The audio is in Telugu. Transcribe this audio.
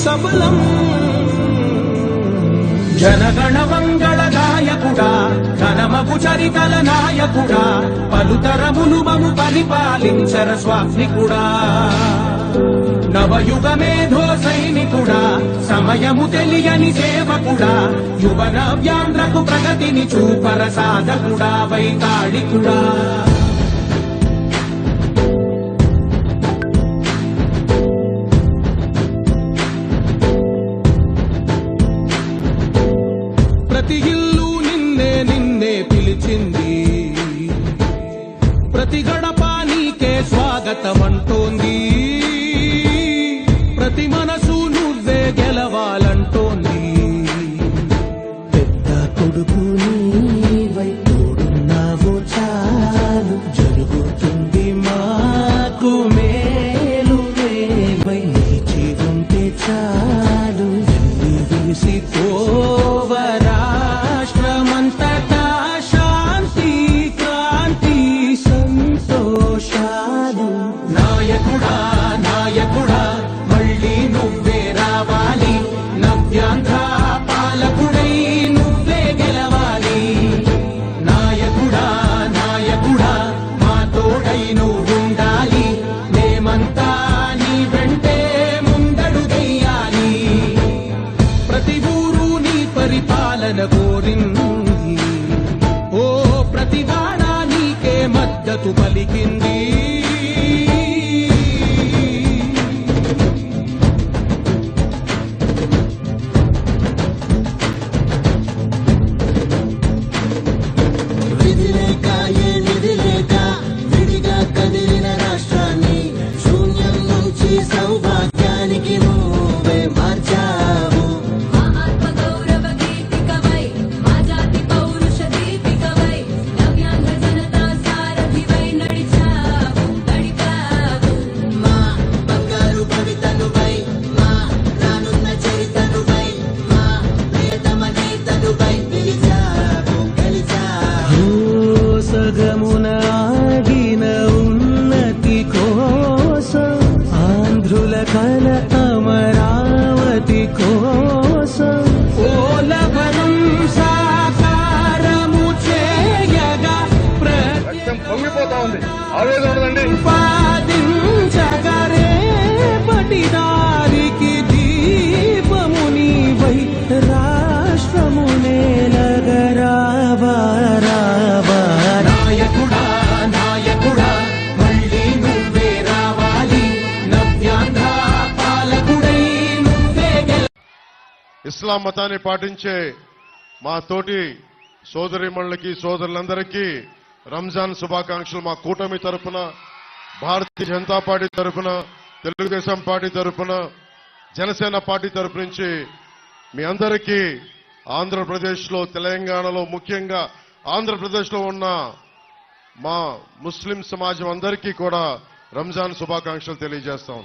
సఫలం జనగణ మంగళదాయకుడా ఘనమగు చరితల నాయకుడా పలుతరములు మము పరిపాలించర స్వామికుడా నవయుగ మేధో సైనికుడా సమయము తెలియని సేవకుడా యువన వ్యాంధ్రకు ప్రగతిని చూపర సాధకుడా వైతాళికుడా ప్రతి ఇల్లు నిన్నే నిన్నే పిలిచింది ప్రతి గడప నీకే స్వాగతమంటోంది ప్రతి మనసు నువ్వే గెలవాలంటోంది పెద్ద కొడుకు నీవై తోడున్నావు చాలు జరుగుతుంది మాకు మేలు మేవై నిలిచి ఉంటే చాలు విసి రాష్ట్రమంతటా శాంతి క్రాంతి సంతోషాలు నాయకుడా నాయకుడా మళ్ళీ నువ్వే రావాలి నవ్యాంధ్ర పాలకుడై నువ్వే గెలవాలి నాయకుడా నాయకుడా మా తోడై నువ్వుండాలి మేమంతా నీ వెంటే ముందడుగెయ్యాలి ప్రతి ఊరు నీ పరిపాలన కోరింది ఓ ప్రతివాడ నీకే మద్దతు పలికింది విధిలేక ఏ నిధిలేక విడిగా కదిలిన రాష్ట్రాన్ని శూన్యం నుంచి సౌభాగ్యానికి నువ్వే మార్చావు ఆత్మగౌరవ గీతికవై మా జాతి పౌరుష దీపికవై నవ్యాంధ్ర జనతా సారథివై నడిచావు మా బంగారు భవితనువై మా రానున్న చరితనువై మా ప్రియతమ నేతనువై పిలిచావు గెలిచావు సగమున ఆగిన ఉన్నతి కోసం ఆంధ్రుల కల అమరావతి కోసం ఓలవరం సాకారము చేయగా పొంగిపోతా ఉంది ఆవేదన ఉందండి ప్రతిపాదించగరే పటిదారికి దీపము నీవై రాష్ట్రము నేలగరావా నాయకుడా నాయకుడా మళ్ళీ నువ్వే రావాలి నవ్యాంధ్ర పాలకుడై నువ్వే ఇస్లాం మతాన్ని పాటించే మా తోటి సోదరిమణులకి సోదరులందరికీ రంజాన్ శుభాకాంక్షలు మా కూటమి తరఫున భారతీయ జనతా పార్టీ తరఫున తెలుగుదేశం పార్టీ తరఫున జనసేన పార్టీ తరఫు నుంచి మీ అందరికీ ఆంధ్రప్రదేశ్లో తెలంగాణలో ముఖ్యంగా ఆంధ్రప్రదేశ్లో ఉన్న మా ముస్లిం సమాజం అందరికీ కూడా రంజాన్ శుభాకాంక్షలు తెలియజేస్తాం.